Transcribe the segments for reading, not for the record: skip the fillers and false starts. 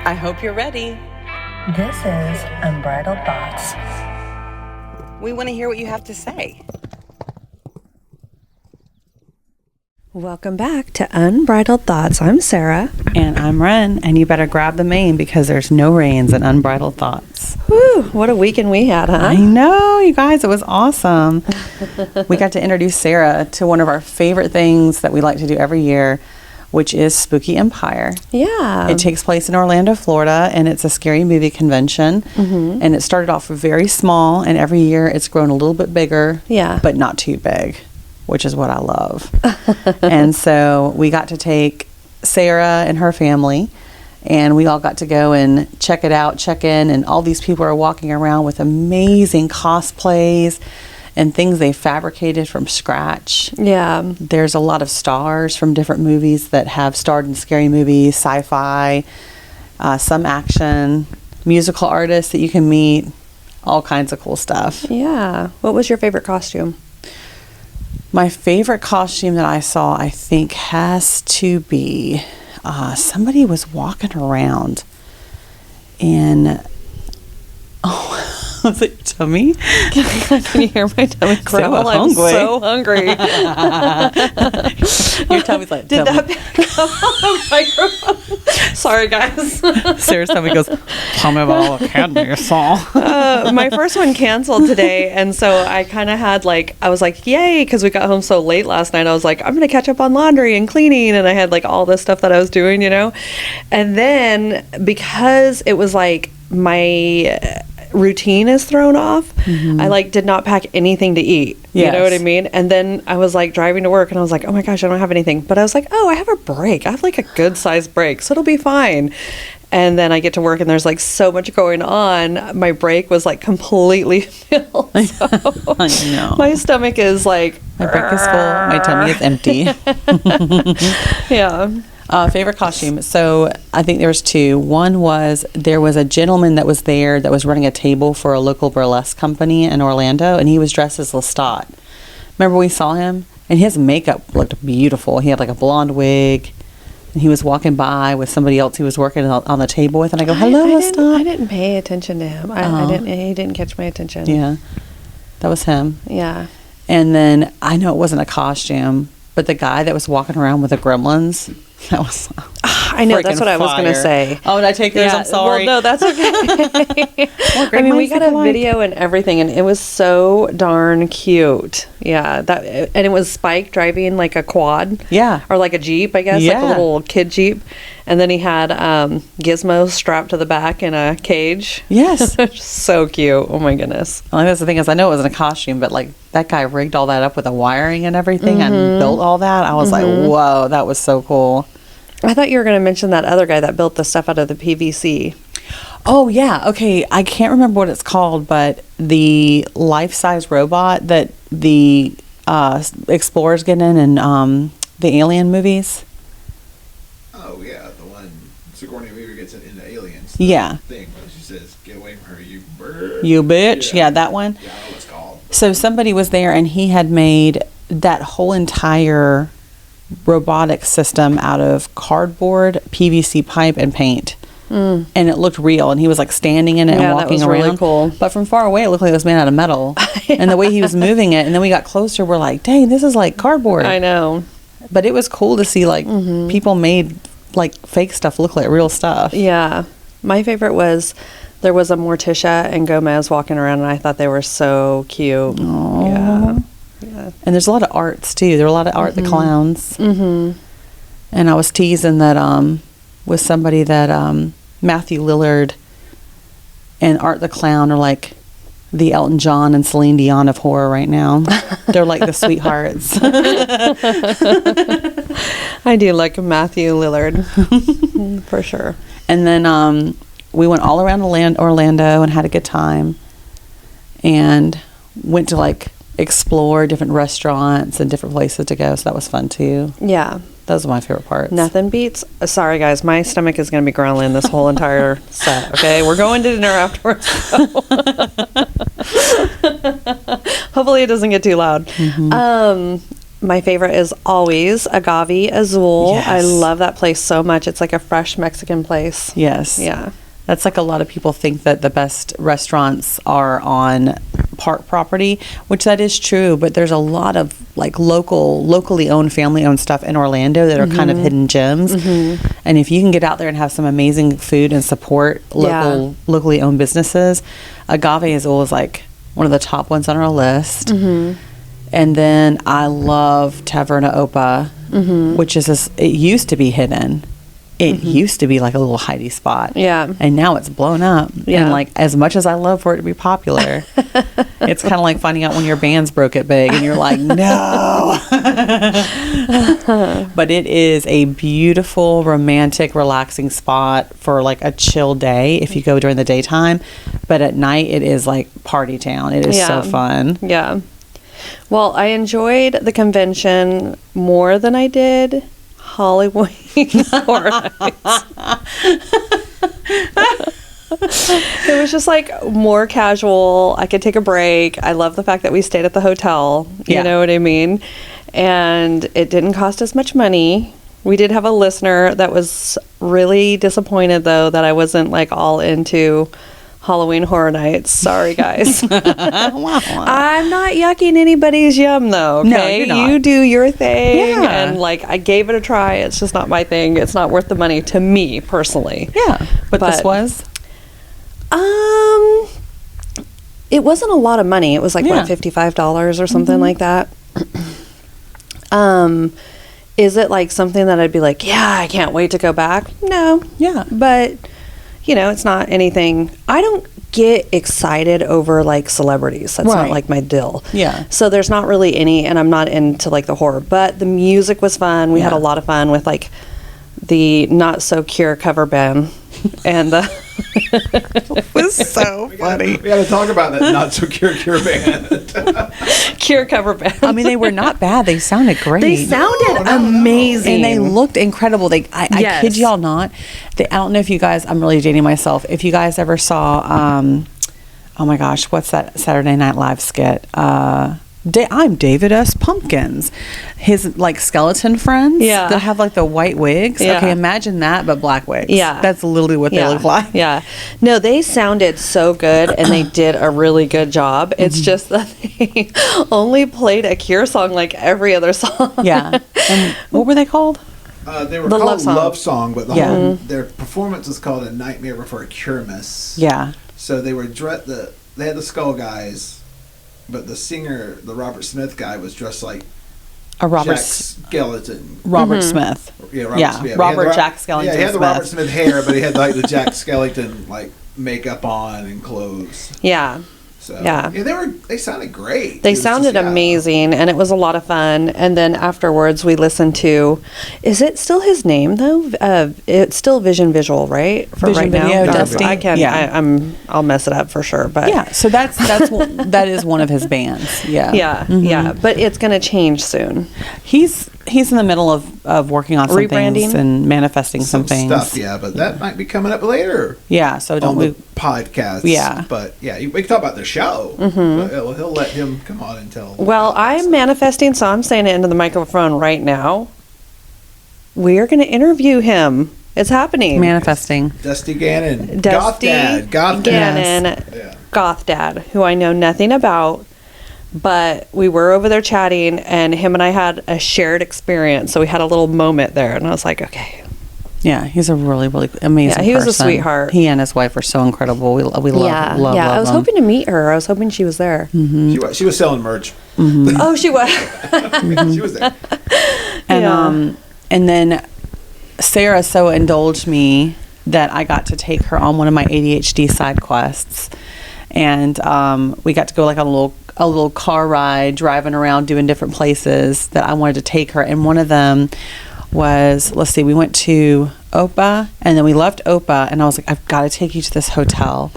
I hope you're ready. This is Unbridled Thoughts. We want to hear what you have to say. Welcome back to Unbridled Thoughts. I'm Sarah. And I'm Ren, and you better grab the mane because there's no reins in Unbridled Thoughts. Whew, what a weekend we had, huh? I know, you guys, it was awesome. We got to introduce Sarah to one of our favorite things that we like to do every year, which is Spooky Empire. Yeah. It takes place in Orlando, Florida, and it's a scary movie convention. Mm-hmm. And it started off very small, and every year it's grown a little bit bigger, but not too big, which is what I love. And so we got to take Sarah and her family, and we all got to go and check it out, check in, and all these people are walking around with amazing cosplays and things they fabricated from scratch. Yeah. There's a lot of stars from different movies that have starred in scary movies, sci-fi, some action, musical artists that you can meet, all kinds of cool stuff. Yeah. What was your favorite costume? My favorite costume that I saw, I think, has to be somebody was walking around in, was it your tummy? Can you hear my tummy growl? I'm so hungry. Your tummy's like, did that pick up on the microphone? Sorry, guys. Sarah's tummy goes, tell me about all the candy you saw. My first one canceled today, and so I kind of had I was like, yay, because we got home so late last night. I was like, I'm going to catch up on laundry and cleaning, and I had all this stuff that I was doing, And then because it was my routine is thrown off, I did not pack anything to eat. You know what I mean? And then I was driving to work, and I was like, oh my gosh, I don't have anything. But I was like, oh, I have a break. I have a good sized break, so it'll be fine. And then I get to work, and there's so much going on. My break was completely filled. So I know. My stomach is my break is full, my tummy is empty. Yeah. Favorite costume. So I think there was two. One was there was a gentleman that was there that was running a table for a local burlesque company in Orlando, and he was dressed as Lestat. Remember we saw him? And his makeup looked beautiful. He had a blonde wig, and he was walking by with somebody else he was working on the table with, and I go, hello, Lestat. I didn't pay attention to him. He didn't catch my attention. Yeah. That was him. Yeah. And then I know it wasn't a costume, but the guy that was walking around with the gremlins, that was I know, that's what I was going to say. Oh, did I take yours? I'm sorry. Well, no, that's okay. I mean, we got a video and everything, and it was so darn cute. Yeah, and it was Spike driving a quad. Yeah. Or a Jeep, I guess, a little kid Jeep. And then he had Gizmo strapped to the back in a cage. Yes. So cute. Oh, my goodness. Well, that's the thing is, I know it wasn't a costume, but that guy rigged all that up with the wiring and everything and built all that. I was like, whoa, that was so cool. I thought you were going to mention that other guy that built the stuff out of the PVC. Oh, yeah. Okay. I can't remember what it's called, but the life-size robot that the explorers get in the Alien movies. Oh, yeah. The one Sigourney Weaver gets into Aliens. Yeah. Thing where she says, get away from her, you bird. You bitch. Yeah, that one. Yeah, I know what it's called. So somebody was there, and he had made that whole entire robotic system out of cardboard, PVC pipe, and paint. And it looked real, and he was standing in it and walking that was around. Really cool. But from far away, it looked like it was made out of metal. And the way he was moving it, and then we got closer, we're like, dang, this is like cardboard. I know. But it was cool to see people made fake stuff look like real stuff. Yeah. My favorite was there was a Morticia and Gomez walking around, and I thought they were so cute. Aww. Yeah. And there's a lot of arts too. There were a lot of art, the clowns. And I was teasing that with somebody that Matthew Lillard and Art the Clown are like the Elton John and Celine Dion of horror right now. They're like the sweethearts. I do like Matthew Lillard for sure. And then we went all around Orlando and had a good time, and went to explore different restaurants and different places to go. So that was fun too. Yeah. Those are my favorite parts. Nothing beats. Sorry, guys. My stomach is going to be growling this whole entire set. Okay. We're going to dinner afterwards. So. Hopefully it doesn't get too loud. my favorite is always Agave Azul. Yes. I love that place so much. It's like a fresh Mexican place. Yes. Yeah. That's like a lot of people think that the best restaurants are on park property, which that is true, but there's a lot of like locally owned, family owned stuff in Orlando that are kind of hidden gems. And if you can get out there and have some amazing food and support locally owned businesses, Agave is always like one of the top ones on our list. And then I love Taverna Opa, which is it used to be hidden. It used to be like a little hidey spot. Yeah. And now it's blown up. Yeah. And like, as much as I love for it to be popular, it's kind of like finding out when your band's broke it big and you're like, no. But it is a beautiful, romantic, relaxing spot for like a chill day if you go during the daytime. But at night, it is like party town. It is so fun. Yeah. Well, I enjoyed the convention more than I did Halloween Horror Nights. It was just like more casual. I could take a break. I love the fact that we stayed at the hotel. You know what I mean? And it didn't cost us much money. We did have a listener that was really disappointed, though, that I wasn't like all into Halloween Horror Nights. Sorry, guys. I'm not yucking anybody's yum, though. Okay, no, you're not. You do your thing, and like I gave it a try. It's just not my thing. It's not worth the money to me personally. Yeah, but this was. It wasn't a lot of money. It was like what, $55 or something like that. Is it like something that I'd be like, yeah, I can't wait to go back? No. Yeah, but. You know, it's not anything. I don't get excited over like celebrities. That's not like my deal. Yeah. So there's not really any, and I'm not into like the horror. But the music was fun. We had a lot of fun with like the Not So Cure cover band, and the it was so funny. We got to talk about that Not So Cure band. Cure cover band. I mean, they were not bad. They sounded great. They sounded amazing, and they looked incredible. I kid y'all not. I don't know if you guys. I'm really dating myself. If you guys ever saw, oh my gosh, what's that Saturday Night Live skit? I'm David S. Pumpkins. His like skeleton friends that have like the white wigs. Yeah. Okay, imagine that, but black wigs. Yeah. That's literally what they look like. Yeah. No, they sounded so good and they did a really good job. It's just that they only played a Cure song like every other song. Yeah. And what were they called? They were The called Love Song. but the whole their performance was called A Nightmare Before a Kermis. Yeah. So they were they had the Skull guys, but the singer, the Robert Smith guy, was dressed like A Robert Jack Skeleton. Robert Smith. Yeah, Robert Jack Skellington. Yeah, he had the Smith. Robert Smith hair, but he had like the Jack Skellington like makeup on and clothes. Yeah. So Yeah. they sounded great. They sounded amazing, and it was a lot of fun. And then afterwards, we listened to. Is it still his name though? It's still Vision Visual, right? For Vision right Video, now, Dusty. I can't. Yeah. I'll mess it up for sure. But Yeah, so that's that is one of his bands. Yeah. yeah, yeah. But it's going to change soon. He's in the middle of working on some Rebranding? things and manifesting some things. stuff. Yeah, but that might be coming up later. Yeah, so don't on we? the podcast. Yeah. But yeah, we can talk about the show. But he'll let him come on and tell. Well, I'm manifesting, so I'm saying it into the microphone right now. We are going to interview him. It's happening. Manifesting. Dusty Gannon. Dusty Goth Dad. Gannon, Yeah. Goth Dad, who I know nothing about, but we were over there chatting, and him and I had a shared experience, so we had a little moment there, and I was like, okay. Yeah, he's a really, really amazing Yeah, he was a person. sweetheart. He and his wife are so incredible. We love yeah, love I was them. hoping to meet her. I was hoping she was there. She was selling merch. Oh, she was. She was there. And and then Sarah so indulged me that I got to take her on one of my ADHD side quests, and we got to go like on a little car ride, driving around, doing different places that I wanted to take her. And one of them was, let's see, we went to Opa, and then we left Opa, and I was like, I've got to take you to this hotel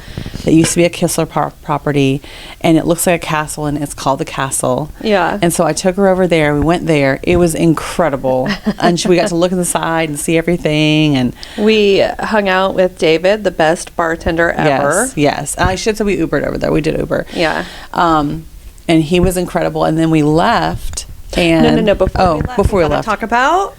that used to be a Kistler property, and it looks like a castle, and it's called the Castle. Yeah. And so I took her over there. We went there. It was incredible. And we got to look inside and see everything. And We hung out with David, the best bartender ever. Yes. I should say we Ubered over there. We did Uber. Yeah. And he was incredible. And then we left. And no. Before we left, talk about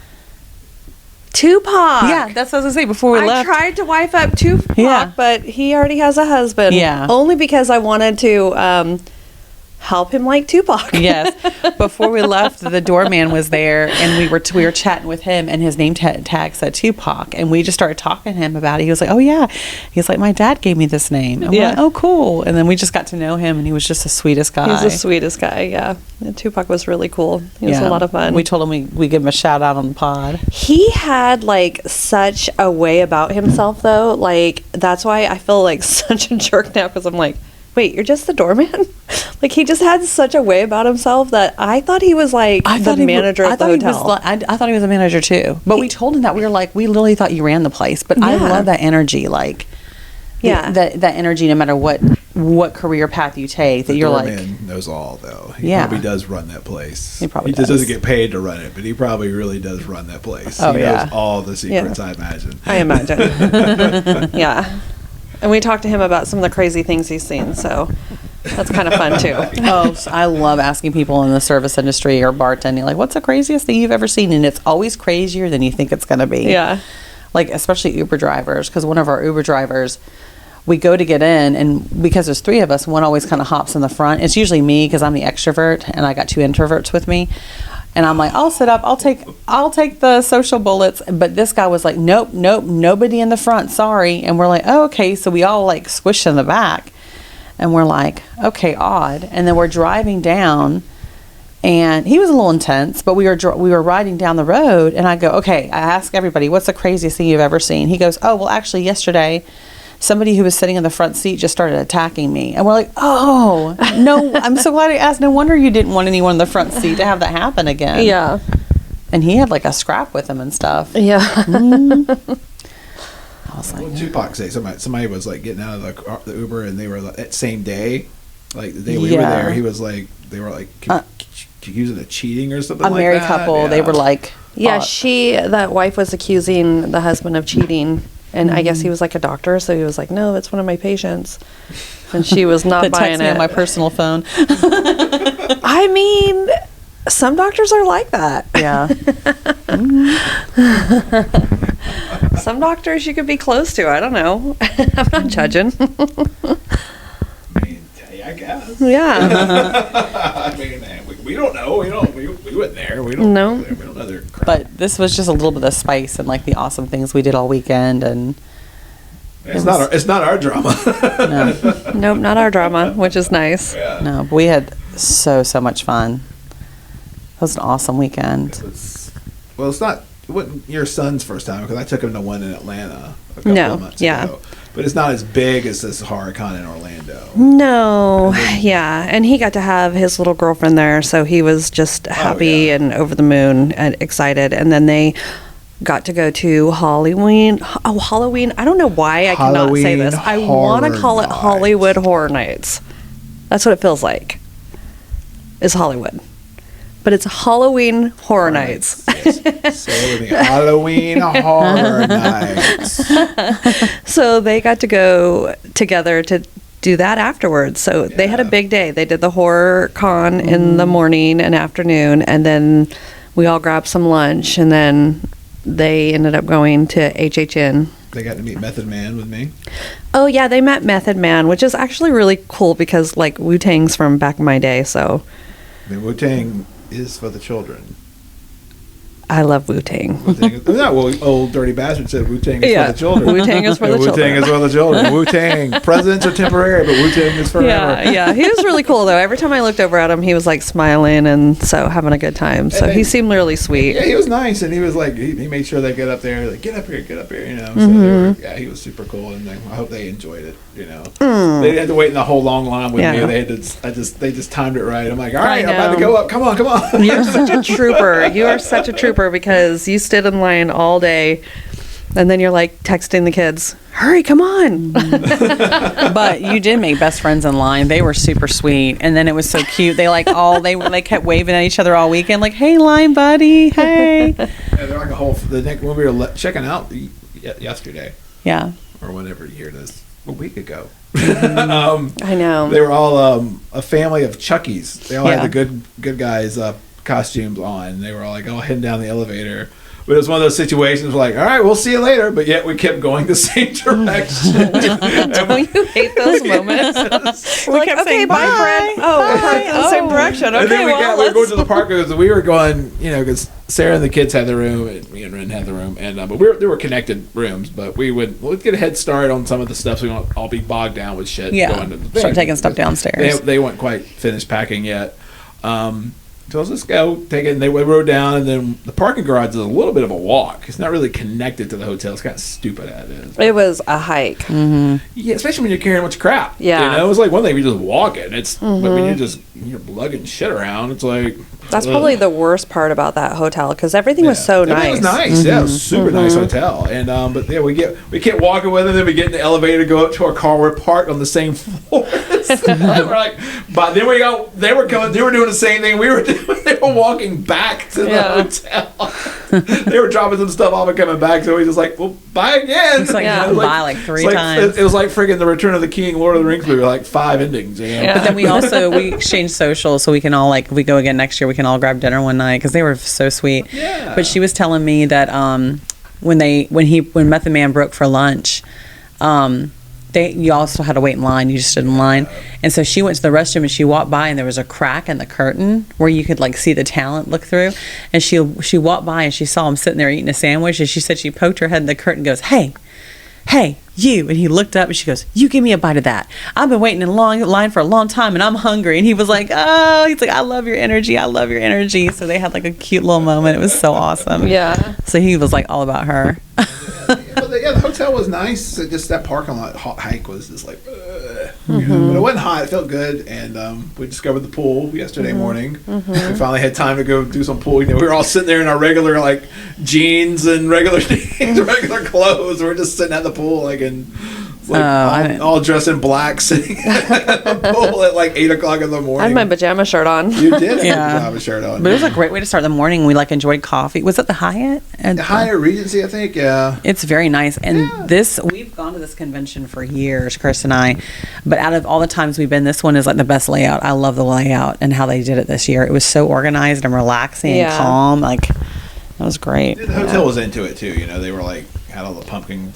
Tupac. Yeah, that's what I was gonna say. Before we left, I tried to wife up Tupac, but he already has a husband. Yeah, only because I wanted to help him like Tupac. Yes. Before we left, the doorman was there, and we were chatting with him, and his name tag said Tupac, and we just started talking to him about it. He was like, "Oh yeah," he's like, "My dad gave me this name." And we're like, "Oh cool." And then we just got to know him, and he was just the sweetest guy. He's the sweetest guy. Yeah, and Tupac was really cool. He was a lot of fun. We told him we give him a shout out on the pod. He had like such a way about himself, though. Like that's why I feel like such a jerk now, because I'm like, wait, you're just the doorman? Like, he just had such a way about himself that I thought he was like the manager at the hotel. I thought he was a manager too. But we told him that. We were like, we literally thought you ran the place. But I love that energy. Like, that energy, no matter what career path you take, that you're like. The doorman knows all, though. He probably does run that place. He probably just doesn't get paid to run it, but he probably really does run that place. Oh, he knows all the secrets, I imagine. I imagine. Yeah. And we talked to him about some of the crazy things he's seen, so that's kind of fun too. Oh, so I love asking people in the service industry or bartending, like, what's the craziest thing you've ever seen? And it's always crazier than you think it's going to be. Yeah. Like, especially Uber drivers, because one of our Uber drivers, we go to get in, and because there's three of us, one always kind of hops in the front. It's usually me, because I'm the extrovert, and I got two introverts with me. And I'm like, I'll sit up, I'll take the social bullets. But this guy was like, nope, nobody in the front, sorry. And we're like, oh, okay. So we all like squish in the back, and we're like, okay, odd. And then we're driving down, and he was a little intense, but we were riding down the road, and I go, okay, I ask everybody, what's the craziest thing you've ever seen? He goes, oh, well, actually yesterday, somebody who was sitting in the front seat just started attacking me. And we're like, oh, no, I'm so glad I asked. No wonder you didn't want anyone in the front seat to have that happen again. Yeah. And he had like a scrap with him and stuff. Yeah. I was like, what did Tupac say? Somebody was like getting out of the Uber, and they were that same day, like the day we were there, he was like, they were like accusing of cheating or something like that. A married couple, they were like. Yeah, that wife was accusing the husband of cheating. And I guess he was like a doctor, so he was like, no, it's one of my patients. And she was not buying it. Me on my personal phone. I mean, some doctors are like that. Yeah. Some doctors you could be close to. I don't know. I'm not judging. I mean, I guess. Yeah. I mean, we don't know. We weren't there. We don't know. We don't know their crap. But this was just a little bit of spice and like the awesome things we did all weekend, and it's not our drama. No. Nope, not our drama, which is nice. Yeah. No, but we had so much fun. It was an awesome weekend. It's not. It wasn't your son's first time, because I took him to one in Atlanta a couple of months ago. But it's not as big as this HorrorCon in Orlando. No, and he got to have his little girlfriend there, so he was just happy and over the moon and excited. And then they got to go to Halloween. Oh, Halloween! I don't know why I cannot say this. I want to call it Hollywood Horror Nights. That's what it feels like. It's Hollywood. But it's Halloween Horror Nights. Yes. Say it with me. Halloween Horror Nights. So they got to go together to do that afterwards. So they had a big day. They did the horror con in the morning and afternoon, and then we all grabbed some lunch, and then they ended up going to HHN. They got to meet Method Man with me. Oh yeah, they met Method Man, which is actually really cool, because like Wu-Tang's from back in my day, so. I mean, Wu-Tang is for the children. I love Wu-Tang. Old dirty bastard said Wu-Tang is for the children. Wu-Tang is for the children. Wu-Tang is for the children. Wu-Tang. Presidents are temporary, but Wu-Tang is forever. Yeah. He was really cool, though. Every time I looked over at him, he was like smiling and so having a good time. So he seemed really sweet. Yeah, he was nice, and he was like, he made sure they get up there, like, get up here, you know. So he was super cool, and I hope they enjoyed it, you know. They didn't have to wait in the whole long line with me. They just timed it right. I'm like, all right, I'm about to go up. Come on. You're such a trooper. You are such a trooper, because you stood in line all day, and then you're like texting the kids, hurry, come on. But you did make best friends in line. They were super sweet, and then it was so cute. They kept waving at each other all weekend, like, hey, line buddy, hey. Yeah, they're like when we were checking out yesterday. Yeah. Or whenever you hear this, a week ago. I know. They were all a family of Chuckies. They all had the good guys costumes on. And they were all like all heading down the elevator. But it was one of those situations where, like, all right, we'll see you later. But yet we kept going the same direction. Don't you hate those moments? We're like, okay, bye, friend. Oh, we're going the same direction. Okay, and then we were going to the park because we were going, because Sarah and the kids had the room, and me and Ren had the room, and but there were connected rooms. But we'd get a head start on some of the stuff, so we won't all be bogged down with shit. Yeah, going to the start taking stuff downstairs. They weren't quite finished packing yet. So let's just go take it. And they rode down, and then the parking garage is a little bit of a walk. It's not really connected to the hotel. It's kind of stupid as it is. It was a hike. Mm-hmm. Yeah, especially when you're carrying a bunch of crap. Yeah. It's like one thing if you just walk it. But when you're lugging shit around, it's like... That's probably the worst part about that hotel, because everything was so nice. It was nice. Yeah, it was a super nice hotel. And but yeah, we kept walking with them. Then we get in the elevator, go up to our car. We're parked on the same floor. We're like, but then we go. They were doing the same thing we were doing. They were walking back to the hotel. They were dropping some stuff off and coming back. So we just like, well, bye again. It's like bye like three times. It was like friggin' the Return of the King, Lord of the Rings movie, like 5 endings. Yeah. But then we exchanged socials, so we can all if we go again next year, we can all grab dinner one night because they were so sweet. Yeah. But she was telling me that when Method Man broke for lunch, you also had to wait in line. You just stood in line, and so she went to the restroom and she walked by and there was a crack in the curtain where you could see the talent look through. And she walked by and she saw him sitting there eating a sandwich, and she said she poked her head in the curtain and goes, Hey, you. And he looked up and she goes, you give me a bite of that. I've been waiting in a long line for a long time and I'm hungry. And he was like, I love your energy. I love your energy. So they had a cute little moment. It was so awesome. Yeah. So he was all about her. The hotel was nice. Just that parking lot hike was just but it wasn't hot. It felt good. And we discovered the pool yesterday morning. We finally had time to go do some pool. We were all sitting there in our regular jeans and regular clothes. We're just sitting at the pool all dressed in black, sitting at the pool at 8 o'clock in the morning. I had my pajama shirt on. You did have your pajama shirt on. But it was a great way to start the morning. We enjoyed coffee. Was it the Hyatt? The Hyatt Regency, I think. Yeah. It's very nice. And we've gone to this convention for years, Chris and I. But out of all the times we've been, this one is the best layout. I love the layout and how they did it this year. It was so organized and relaxing and calm. It was great. The hotel was into it too. They were had all the pumpkin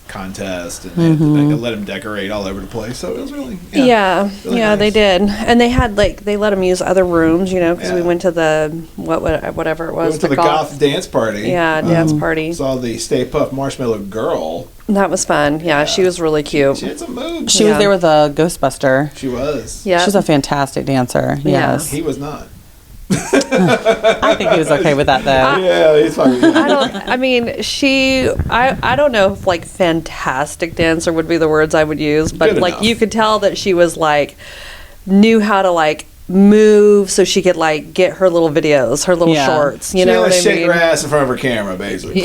contest, and they let them decorate all over the place, so it was really really nice. They did. And they had they let them use other rooms, because we went to the whatever it was, we went to the goth dance party. Dance party. Saw the Stay Puft Marshmallow Girl. That was fun. She was really cute. She had some moves. She was there with a Ghostbuster. She was. Yeah, she's a fantastic dancer. Yes, he was not. I think he was okay with that though. Yeah, he's fine. I don't know if fantastic dancer would be the words I would use, but you could tell that she was knew how to move so she could get her little videos, her little shorts. You know what I mean? Shake her ass in front of her camera, basically.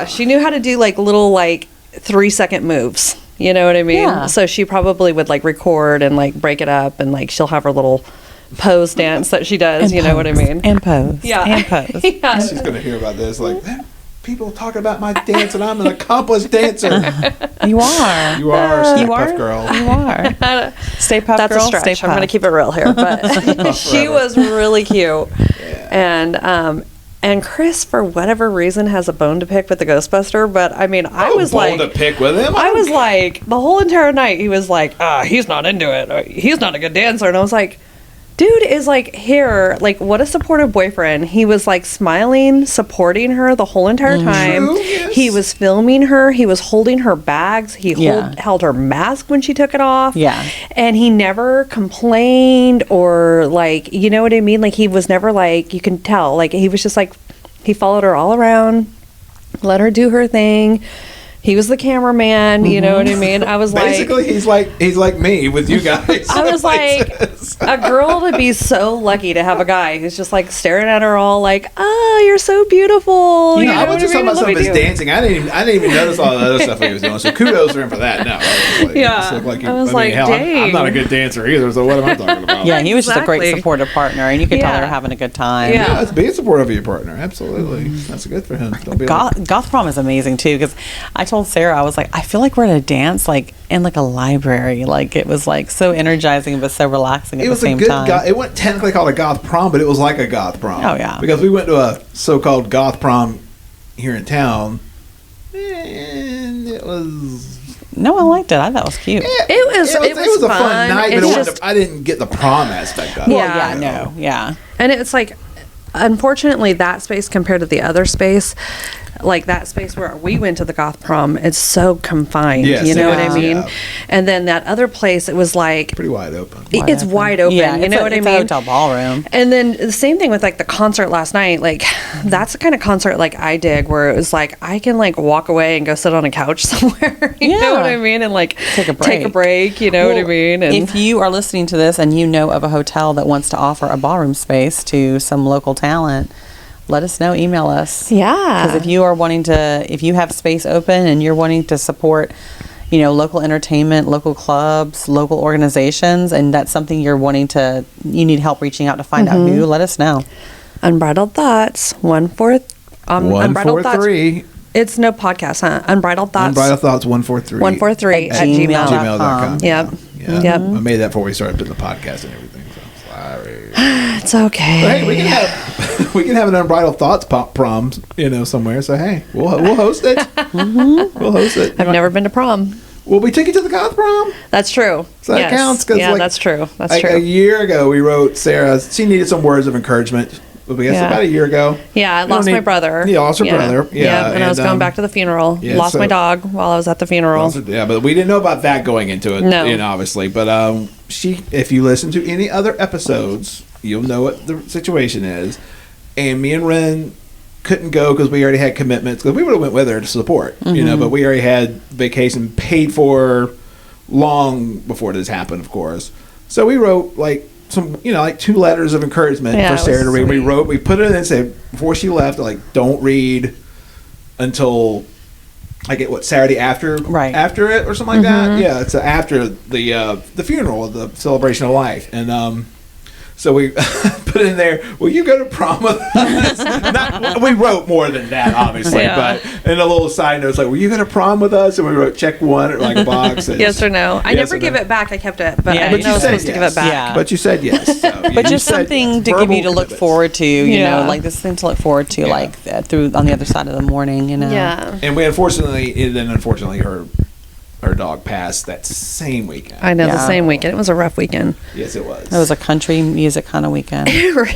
She knew how to do little 3-second moves. You know what I mean? Yeah. So she probably would record and break it up, and she'll have her little pose dance that she does, you know what I mean? And pose. Yeah. And pose. Yeah. She's going to hear about this. People talking about my dance, and I'm an accomplished dancer. You are. You are a Stay Puft Girl. You are. Stay Puft That's Girl. A stretch. Stay Puft. I'm going to keep it real here, but she was really cute. Yeah. And Chris, for whatever reason, has a bone to pick with the Ghostbuster. But I was bone to pick with him. I was the whole entire night he was he's not into it. He's not a good dancer, and I was like, dude is here, what a supportive boyfriend. He was smiling, supporting her the whole entire time. True, yes. He was filming her. He was holding her bags. He held her mask when she took it off. Yeah. And he never complained or you know what I mean? He was never you can tell. He was just he followed her all around, let her do her thing. He was the cameraman, you know what I mean? I was basically he's like me with you guys. I was a girl would be so lucky to have a guy who's just staring at her all oh, you're so beautiful. I was just talking about some of his dancing. I didn't even notice all the other stuff he was doing. So kudos to him for that. No, I was I'm not a good dancer either. So what am I talking about? Yeah, he was just a great supportive partner, and you could tell they were having a good time. Yeah, be supportive of your partner. Absolutely, that's good for him. Don't be Goth Prom is amazing too, because I told told Sarah, I was like, I feel like we're at a dance, like in like a library. Like it was like so energizing, but so relaxing at the same time. It wasn't technically called a goth prom, but it was like a goth prom. Oh yeah, because we went to a so-called goth prom here in town, and it was. No, I liked it. I thought it was cute. It was a fun night, but just, I didn't get the prom aspect of it. Yeah. And it's like, unfortunately, that space compared to the other space, like that space where we went to the goth prom, it's so confined. Yes, you know what I mean? Yeah. And then that other place, it was like pretty wide open. It's wide open. Yeah, you know what I mean? It's a hotel ballroom. And then the same thing with like the concert last night. Like that's the kind of concert like I dig, where it was like I can like walk away and go sit on a couch somewhere. You know what I mean? And like take a break. You know what I mean? And if you are listening to this and you know of a hotel that wants to offer a ballroom space to some local talent, let us know. Email us. Yeah. Because if you have space open and you're wanting to support, local entertainment, local clubs, local organizations, and that's something you need help reaching out to find out who, let us know. Unbridled Thoughts, 143. It's no podcast, huh? Unbridled Thoughts. Unbridled Thoughts 143. 143 at gmail.com. Yep. Yep. I made that before we started doing the podcast and everything. So sorry. It's okay. But hey, we can have an Unbridled Thoughts prom, somewhere. So hey, we'll host it. We'll host it. I've never been to prom. Well, we took you to the goth prom. That's true. So that counts. That's true. That's true. A year ago, we wrote Sarah. She needed some words of encouragement. I guess about a year ago. Yeah, I lost my brother. You lost your brother. Yeah. And I was going back to the funeral. Lost my dog while I was at the funeral. But we didn't know about that going into it. No. Obviously. But if you listen to any other episodes, you'll know what the situation is. And me and Ren couldn't go because we already had commitments. Because we would have went with her to support, but we already had vacation paid for long before this happened, of course. So we wrote some, like 2 letters of encouragement for Sarah to read. We put it in and said before she left, don't read until Saturday after it or something like that. Yeah, it's after the funeral, the celebration of life, and so we put in there, will you go to prom with us? We wrote more than that, obviously, but in a little side note, it's like, will you go to prom with us? And we wrote check 1 or a box. Yes or no. I never give it back. I kept it, but I didn't know I was supposed to give it back. Yeah. But you said yes. So but just something to give you to look forward to, you know, like this thing to look forward to, through on the other side of the morning, Yeah. And we unfortunately her dog passed that same weekend. I know, the same weekend. It was a rough weekend. Yes, it was. It was a country music kind of weekend. It was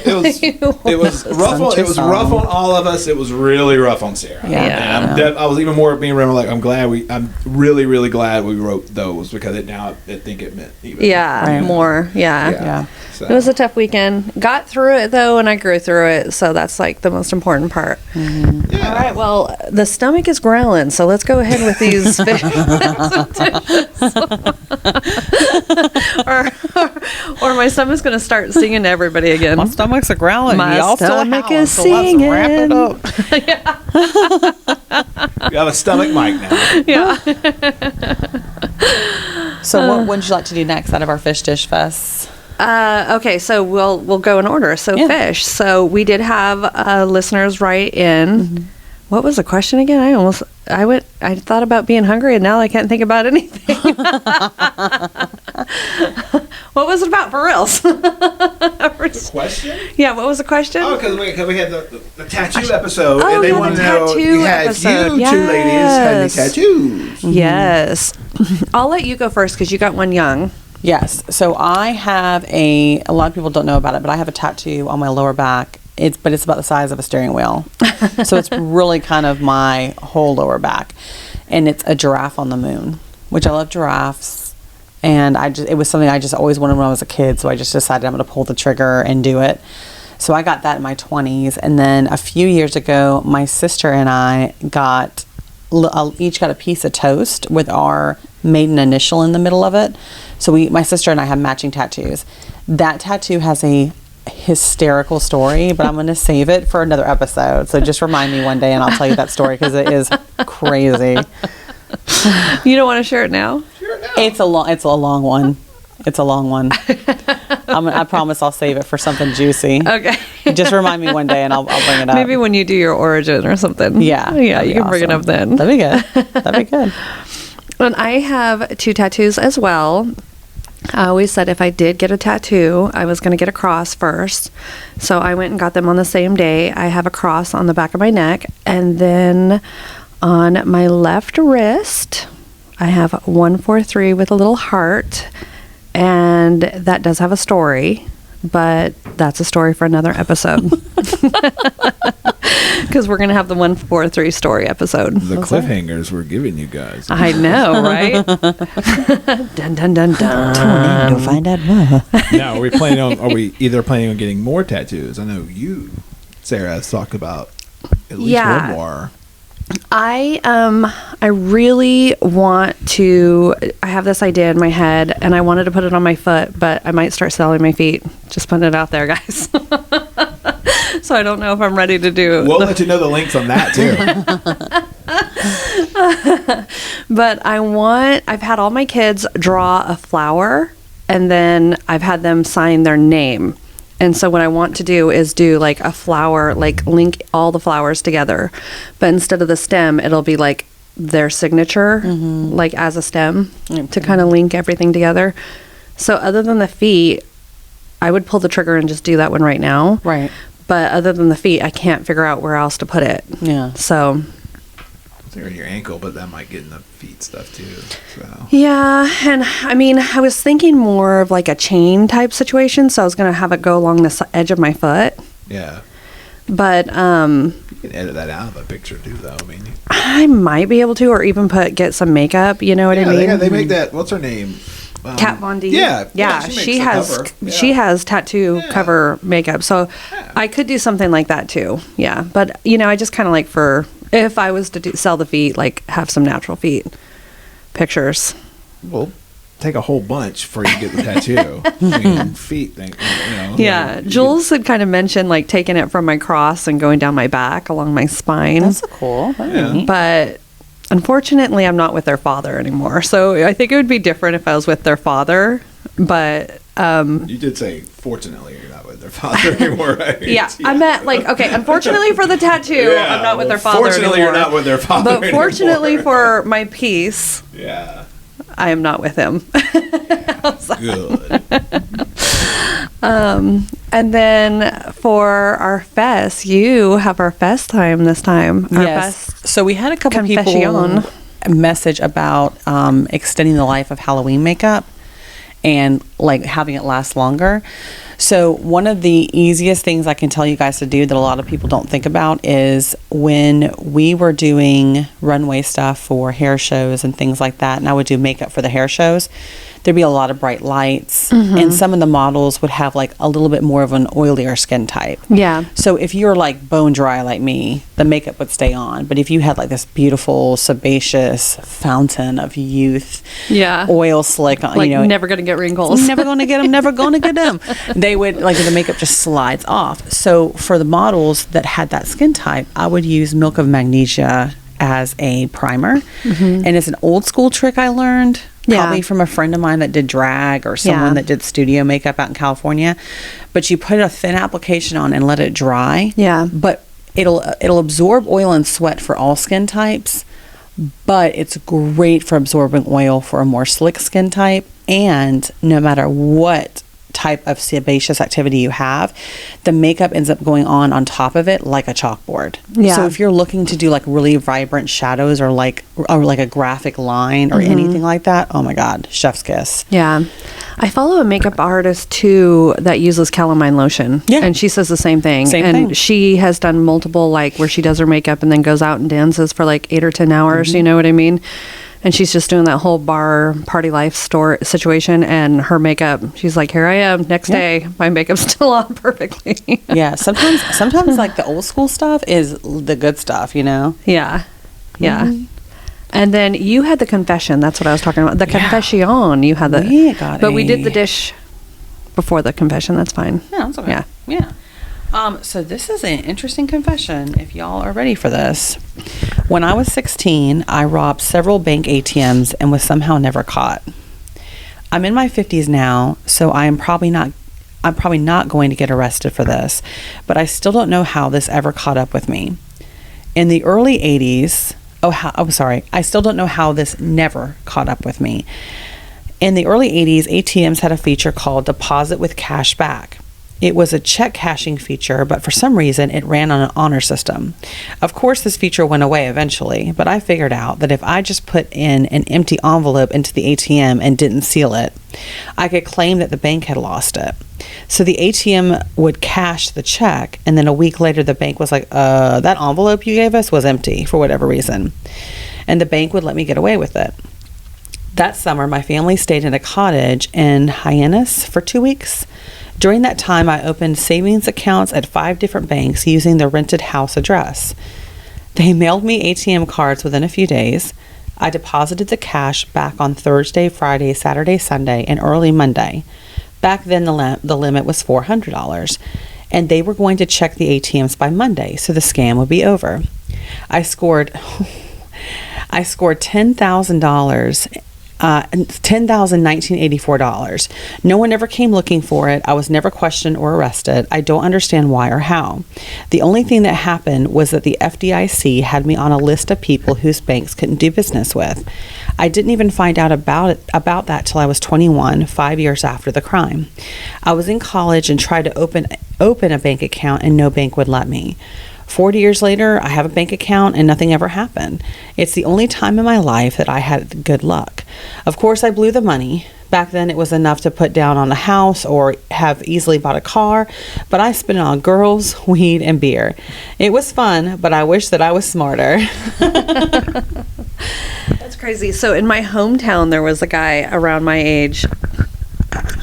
rough. It was rough on all of us. It was really rough on Sarah. Yeah. And I was even more being I'm really, really glad we wrote those because I think it meant even more. Yeah. So. It was a tough weekend. Got through it though, and I grew through it. So that's the most important part. Mm-hmm. Yeah. All right. Well, the stomach is growling, so let's go ahead with these fish. or my stomach's gonna start singing to everybody again. My stomach's a growling. My Y'all stomach is singing. singing. Let's wrap it up. You have a stomach mic now. Yeah. So what would you like to do next out of our fish dish fest? Okay, so we'll go in order. So fish. So we did have listeners write in. Mm-hmm. What was the question again? I thought about being hungry and now I can't think about anything. What was it about for reals? The question? Yeah, what was the question? Oh, because we had the tattoo episode and they wanted to know you two ladies had any tattoos. Yes. I'll let you go first because you got one young. Yes. So I have a lot of people don't know about it, but I have a tattoo on my lower back. It's about the size of a steering wheel. So it's really kind of my whole lower back. And it's a giraffe on the moon, which I love giraffes. And it was something I just always wanted when I was a kid. So I just decided I'm going to pull the trigger and do it. So I got that in my 20s. And then a few years ago, my sister and I each got a piece of toast with our maiden initial in the middle of it. So my sister and I have matching tattoos. That tattoo has a hysterical story, but I'm going to save it for another episode. So just remind me one day and I'll tell you that story because it is crazy. You don't want to share it now? Share it now. It's a long one. I promise I'll save it for something juicy. Okay. Just remind me one day and I'll bring it up. Maybe when you do your origin or something. Yeah. Yeah, you can bring it up then. That'd be good. That'd be good. And I have 2 tattoos as well. I always said if I did get a tattoo, I was going to get a cross first. So I went and got them on the same day. I have a cross on the back of my neck. And then on my left wrist, I have 143 with a little heart. And that does have a story, but that's a story for another episode. Because we're going to have the 143 story episode. The cliffhangers we're giving you guys. I know, right? Dun, dun, dun, dun. You'll find out more. Now, are we either planning on getting more tattoos? I know you, Sarah, has talked about at least one more. I really want to, I have this idea in my head and I wanted to put it on my foot, but I might start selling my feet. Just putting it out there, guys. So I don't know if I'm ready to do. We'll let you know the links on that too. But I've had all my kids draw a flower and then I've had them sign their name. And so what I want to do is do like a flower, like link all the flowers together. But instead of the stem, it'll be like their signature, like as a stem to kind of link everything together. So other than the feet, I would pull the trigger and just do that one right now. Right. But other than the feet, I can't figure out where else to put it. Yeah. So. They're in your ankle, but that might get in the feet stuff too. So. Yeah, and I mean, I was thinking more of like a chain type situation, so I was going to have it go along the edge of my foot. Yeah. But you can edit that out of a picture too, though. I mean, I might be able to, or even get some makeup. You know what I mean? They make that. What's her name? Kat Von D. Yeah. She has tattoo cover makeup, so I could do something like that too. Yeah, but I just kind of like if I was to sell the feet, like have some natural feet pictures. Well, take a whole bunch before you get the tattoo. I mean, feet thing. Yeah, Jules had kind of mentioned like taking it from my cross and going down my back along my spine. That's cool. But unfortunately, I'm not with their father anymore. So I think it would be different if I was with their father. But you did say, fortunately, you're not with their father anymore, right? Yeah, I meant like, okay, unfortunately for the tattoo, I'm not with their father anymore. Fortunately, you're not with their father But fortunately for my peace, I am not with him. Good. And then for our Fess, you have our Fess time this time. Yes. So we had a couple people message about extending the life of Halloween makeup and like having it last longer. So one of the easiest things I can tell you guys to do that a lot of people don't think about is when we were doing runway stuff for hair shows and things like that, and I would do makeup for the hair shows, there'd be a lot of bright lights, and some of the models would have like a little bit more of an oilier skin type. Yeah. So if you're like bone dry like me, the makeup would stay on. But if you had like this beautiful, sebaceous fountain of youth, oil slick, like never going to get wrinkles. Never going to get them, never going to get them. They would, like the makeup just slides off. So for the models that had that skin type, I would use Milk of Magnesia as a primer. And it's an old school trick I learned. Probably from a friend of mine that did drag or someone that did studio makeup out in California. But you put a thin application on and let it dry. Yeah. But it'll absorb oil and sweat for all skin types. But it's great for absorbing oil for a more slick skin type. And no matter what type of sebaceous activity you have, the makeup ends up going on top of it like a chalkboard. So if you're looking to do like really vibrant shadows or like a graphic line or anything like that, oh my god, chef's kiss. Yeah. I follow a makeup artist too that uses calamine lotion. Yeah. And she says the same thing. She has done multiple, like where she does her makeup and then goes out and dances for like 8 or 10 hours, you know what I mean? And she's just doing that whole bar party life store situation, and her makeup, she's like, here I am next day, my makeup's still on perfectly. Sometimes like the old school stuff is the good stuff, Yeah. And then you had the confession. That's what I was talking about. The confession. You had the. We did the dish before the confession. That's fine. Yeah, that's okay. Yeah. So this is an interesting confession, if y'all are ready for this. When I was 16, I robbed several bank ATMs and was somehow never caught. I'm in my 50s now, so I am probably not I'm probably not going to get arrested for this, but I still don't know how this ever caught up with me. In the early 80s, I still don't know how this never caught up with me. In the early 80s, ATMs had a feature called Deposit with Cash Back. It was a check cashing feature, but for some reason it ran on an honor system. Of course, this feature went away eventually, but I figured out that if I just put in an empty envelope into the ATM and didn't seal it, I could claim that the bank had lost it. So the ATM would cash the check, and then a week later the bank was like, that envelope you gave us was empty for whatever reason. And the bank would let me get away with it. That summer, my family stayed in a cottage in Hyannis for 2 weeks. During that time, I opened savings accounts at 5 different banks using the rented house address. They mailed me ATM cards within a few days. I deposited the cash back on Thursday, Friday, Saturday, Sunday, and early Monday. Back then, the limit was $400, and they were going to check the ATMs by Monday, so the scam would be over. I scored $10,000. $10,1984. No one ever came looking for it. I was never questioned or arrested. I don't understand why or how. The only thing that happened was that the FDIC had me on a list of people whose banks couldn't do business with. I didn't even find out about that till I was 21, 5 years after the crime. I was in college and tried to open a bank account, and no bank would let me. 40 years later, I have a bank account and nothing ever happened. It's the only time in my life that I had good luck. Of course, I blew the money. Back then, it was enough to put down on a house or have easily bought a car, but I spent it on girls, weed, and beer. It was fun, but I wish that I was smarter. That's crazy. So in my hometown, there was a guy around my age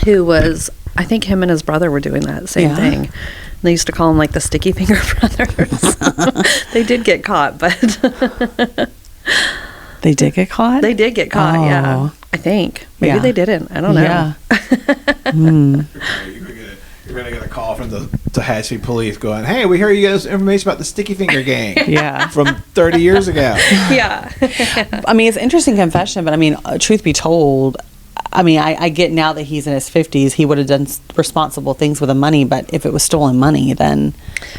who was, I think him and his brother were doing that same thing. They used to call them like the Sticky Finger Brothers. They did get caught, but they did get caught? They did get caught, yeah. I think. Maybe they didn't. I don't know. Yeah. You're going to get a call from the Tallahassee police going, hey, we hear you guys information about the Sticky Finger Gang from 30 years ago. Yeah. I mean, it's an interesting confession, but I mean, truth be told, I mean, I get now that he's in his 50s, he would have done responsible things with the money, but if it was stolen money, then...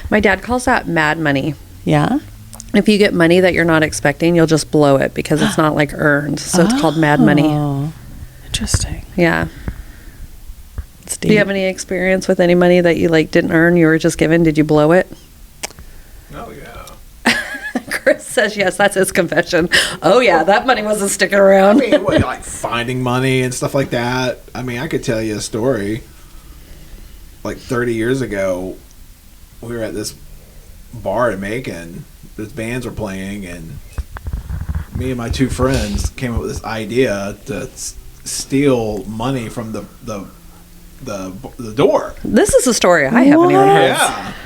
My dad calls that mad money. Yeah? If you get money that you're not expecting, you'll just blow it because it's not like earned. So it's called mad money. Oh, interesting. Yeah. Do you have any experience with any money that you like didn't earn, you were just given? Did you blow it? Oh, yeah. Chris says yes, that's his confession. Oh yeah, that money wasn't sticking around. I mean, like finding money and stuff like that. I mean, I could tell you a story. Like 30 years ago, we were at this bar in Macon. These bands were playing, and me and my 2 friends came up with this idea to steal money from the door. This is a story I haven't even heard.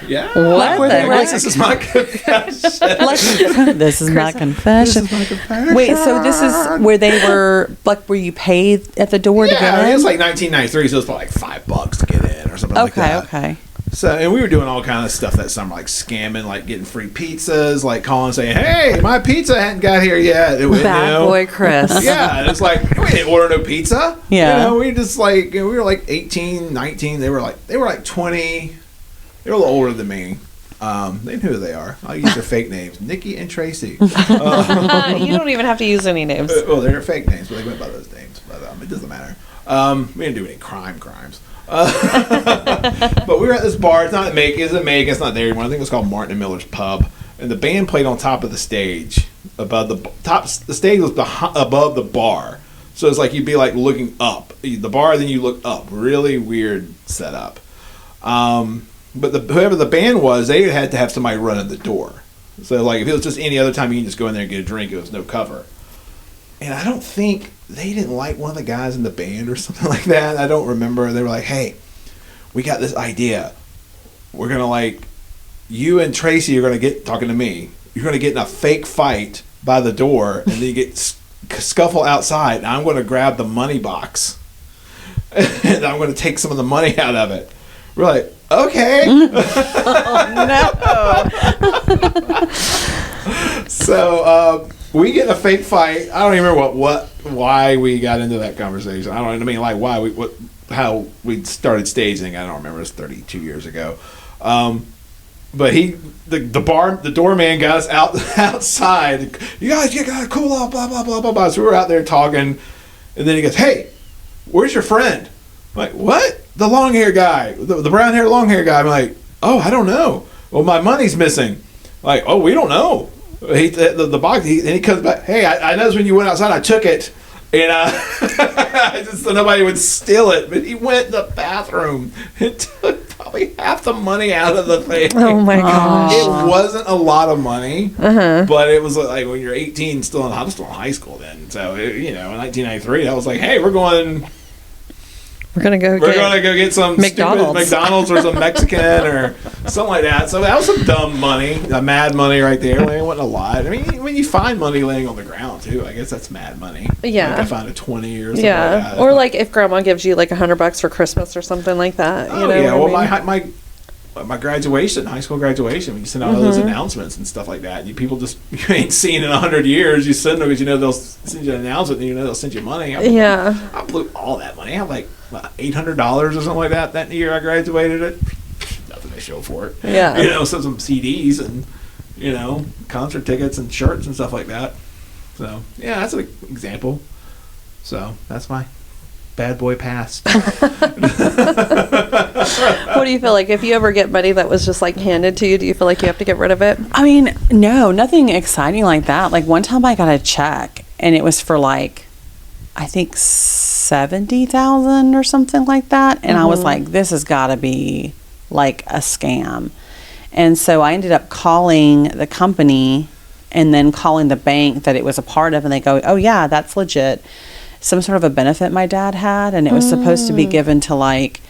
Yeah. What the heck? This is my confession. This is my confession. Wait, so this is where they were, like, where you paid at the door to get in? Yeah, it was like 1993, so it was probably like $5 to get in or something like that. Okay. So, and we were doing all kind of stuff that summer, like scamming, like getting free pizzas, like calling saying, hey, my pizza hadn't got here yet. Bad boy Chris. Yeah, and it's like, we didn't order no pizza. Yeah. We just like, we were like 18, 19. They were like 20. They were a little older than me. They know who they are. I'll use their fake names, Nikki and Tracy. You don't even have to use any names. Well, they're fake names, but they went by those names. But it doesn't matter. We didn't do any crimes. But we were at this bar. It's not at Macon. It's at Macon. It's not there anymore. I think it was called Martin and Miller's Pub. And the band played on top of the stage. Above the top, the stage was above the bar. So it's like you'd be like looking up the bar, then you look up. Really weird setup. But whoever the band was, they had to have somebody run at the door. So like if it was just any other time, you can just go in there and get a drink. It was no cover. And I don't think they didn't like one of the guys in the band or something like that. I don't remember. They were like, hey, we got this idea. We're going to like, you and Tracy are going to get, talking to me, you're going to get in a fake fight by the door, and then you get scuffle outside, and I'm going to grab the money box, and I'm going to take some of the money out of it. We're like, okay. Oh, no. So, we get in a fake fight. I don't even remember why we got into that conversation. I mean, like, why? how we started staging. I don't remember. It was 32 years ago. But the doorman got us outside. You gotta cool off, blah, blah, blah, blah, blah. So we were out there talking. And then he goes, hey, where's your friend? I'm like, what? The long hair guy, the brown hair, long hair guy. I'm like, oh, I don't know. Well, my money's missing. Like, oh, we don't know. The box, and he comes back. Hey, I noticed when you went outside, I took it. And just so nobody would steal it. But he went in the bathroom and took probably half the money out of the thing. Oh my gosh! It wasn't a lot of money, but it was like when you're 18, I was still in high school then. So in 1993, I was like, hey, we're gonna go get some McDonald's or some Mexican or something like that. So that was some dumb money, mad money right there. It wasn't a lot. I mean, when you find money laying on the ground too, I guess that's mad money. Yeah, like I found a 20 or something. Yeah, like that. or like if Grandma gives you like $100 for Christmas or something like that. Oh yeah, well my graduation, high school graduation, when you send out all those announcements and stuff like that, people just you ain't seen in 100 years. You send them because they'll send you an announcement and they'll send you money. I blew all that money. I have like $800 or something like that year I graduated it. Nothing to show for it. Yeah. So some CDs and concert tickets and shirts and stuff like that. So yeah, that's an example. So that's my bad boy past. What do you feel like if you ever get money that was just like handed to you? Do you feel like you have to get rid of it? I mean, no, nothing exciting like that. Like one time I got a check and it was for like, I think 70,000 or something like that. And I was like, this has got to be like a scam. And so I ended up calling the company and then calling the bank that it was a part of. And they go, oh yeah, that's legit. Some sort of a benefit my dad had. And it was supposed to be given to like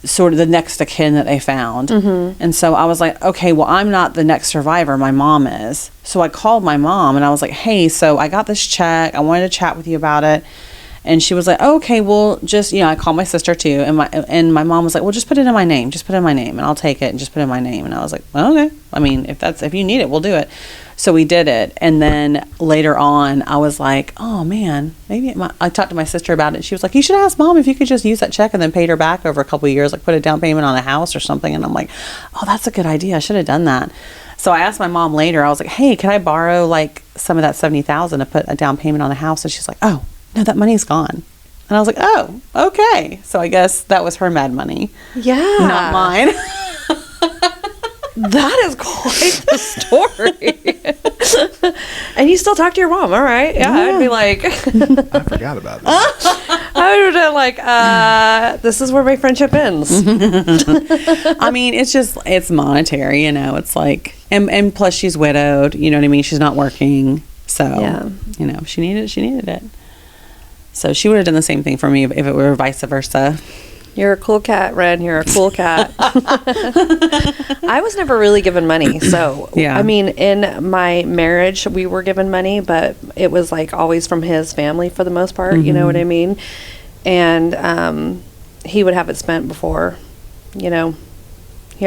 sort of the next of kin that they found. And so I was like, okay, well, I'm not the next survivor. My mom is. So I called my mom and I was like, hey, so I got this check. I wanted to chat with you about it. And she was like, oh, okay, well, just, I called my sister too. And my mom was like, well, just put it in my name. Just put it in my name and I'll take it and just put it in my name. And I was like, well, okay. I mean, if you need it, we'll do it. So we did it. And then later on, I was like, oh man, maybe I talked to my sister about it. She was like, you should ask Mom if you could just use that check and then paid her back over a couple of years, like put a down payment on a house or something. And I'm like, oh, that's a good idea. I should have done that. So I asked my mom later, I was like, hey, can I borrow like some of that 70,000 to put a down payment on a house? And she's like, oh, no, that money's gone. And I was like, oh, okay. So I guess that was her mad money. Yeah. Not mine. That is quite the story. And you still talk to your mom, all right? Yeah. I'd be like... I forgot about that. I would have been like, this is where my friendship ends. I mean, it's monetary, It's like... And plus she's widowed, you know what I mean? She's not working. So, she needed it. So she would have done the same thing for me if it were vice versa. You're a cool cat, Ren. You're a cool cat. I was never really given money. So, yeah. I mean, in my marriage, we were given money, but it was like always from his family for the most part. You know what I mean? And he would have it spent before, he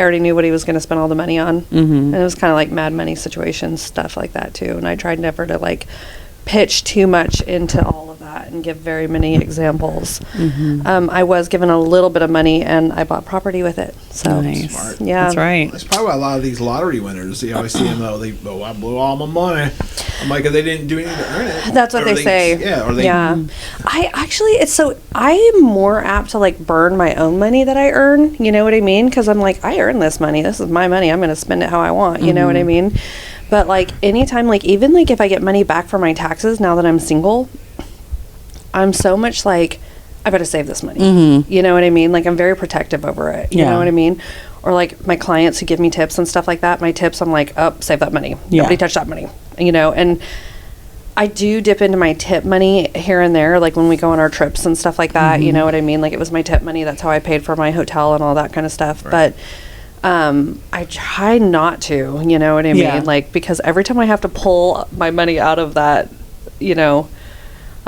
already knew what he was going to spend all the money on. And it was kind of like mad money situations, stuff like that too. And I tried never to like pitch too much into all of that and give very many examples. I was given a little bit of money and I bought property with it. So nice. Smart. Yeah, that's right. That's probably why a lot of these lottery winners, you always see them I blew all my money. I'm like, they didn't do anything to earn it. That's what they say. Yeah, I actually, I'm more apt to like burn my own money that I earn. You know what I mean? Because I'm like, I earn this money. This is my money. I'm going to spend it how I want. You know what I mean? But like anytime, like even like if I get money back for my taxes now that I'm single, I'm so much like, I better save this money. You know what I mean? Like I'm very protective over it. You know what I mean? Or like my clients who give me tips and stuff like that, my tips, I'm like, oh, save that money. Nobody touch that money. And I do dip into my tip money here and there, like when we go on our trips and stuff like that. You know what I mean? Like it was my tip money. That's how I paid for my hotel and all that kind of stuff. Right. But I try not to, you know what I mean? Like, because every time I have to pull my money out of that,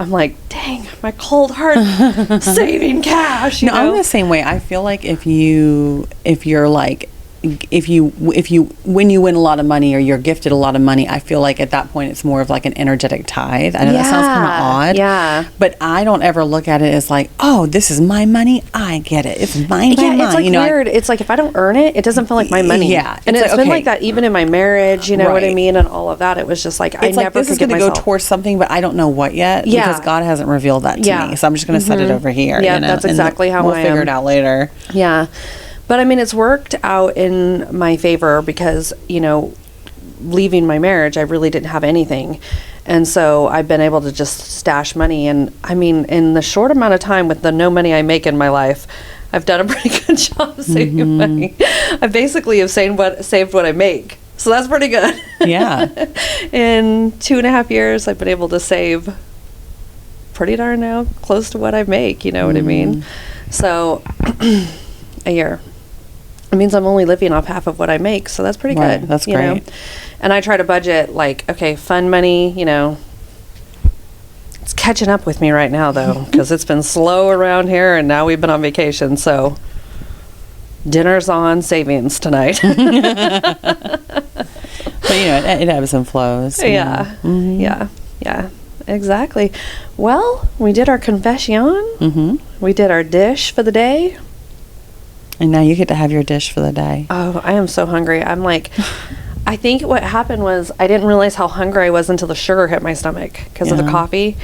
I'm like, dang, my cold heart saving cash. No, I'm the same way. I feel like if you're like if you when you win a lot of money or you're gifted a lot of money, I feel like at that point it's more of like an energetic tithe. I know that sounds kind of odd. Yeah. But I don't ever look at it as like, oh, this is my money. I get it. It's mine. Yeah, mine. it's like weird. It's like if I don't earn it, it doesn't feel like my money. Yeah. And it's been like that even in my marriage, you know what I mean? And all of that. It was just like, I never this is going to go towards something, but I don't know what yet. Yeah. Because God hasn't revealed that to me. So I'm just going to set it over here. Yeah, that's exactly how we'll figure it out later. Yeah. But I mean, it's worked out in my favor because, you know, leaving my marriage, I really didn't have anything. And so I've been able to just stash money. And I mean, in the short amount of time with the no money I make in my life, I've done a pretty good job of saving money. I basically have saved what I make. So that's pretty good. Yeah. In 2.5 years, I've been able to save pretty darn now close to what I make. You know what I mean? So a year. It means I'm only living off half of what I make, so that's pretty good. That's great. Know? And I try to budget, like, okay, fun money, you know. It's catching up with me right now, though, because it's been slow around here, and now we've been on vacation, so dinner's on savings tonight. But, you know, it ebbs and flows. Yeah. Yeah, exactly. Well, we did our confession. We did our dish for the day. And now you get to have your dish for the day. Oh, I am so hungry. I'm like, I think what happened was I didn't realize how hungry I was until the sugar hit my stomach because of the coffee.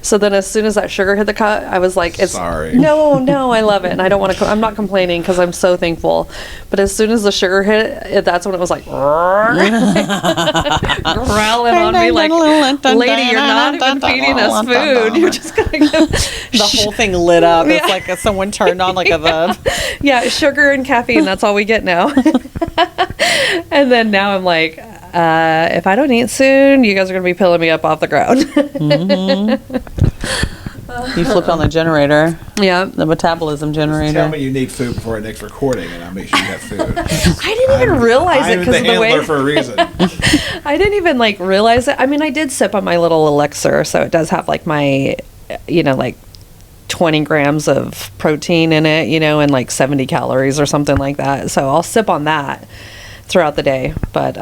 So then as soon as that sugar hit the cup, I was like, sorry. No, I love it. And I don't want to, I'm not complaining because I'm so thankful. But as soon as the sugar hit, that's when it was like, growling on me like, lady, you're not even feeding us food. You're just going to give the whole thing lit up. It's like someone turned on like a bulb. Yeah, sugar and caffeine. That's all we get now. And then now I'm like, if I don't eat soon, you guys are going to be pulling me up off the ground. You flipped on the generator. Yeah. The metabolism generator. Tell me you need food before our next recording, and I'll make sure you have food. I didn't even realize it because of the way. I'm the handler for a reason. I didn't even realize it. I mean, I did sip on my little elixir, so it does have my, 20 grams of protein in it, and 70 calories or something like that. So I'll sip on that throughout the day. But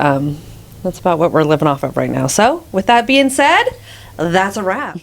that's about what we're living off of right now. So with that being said, that's a wrap.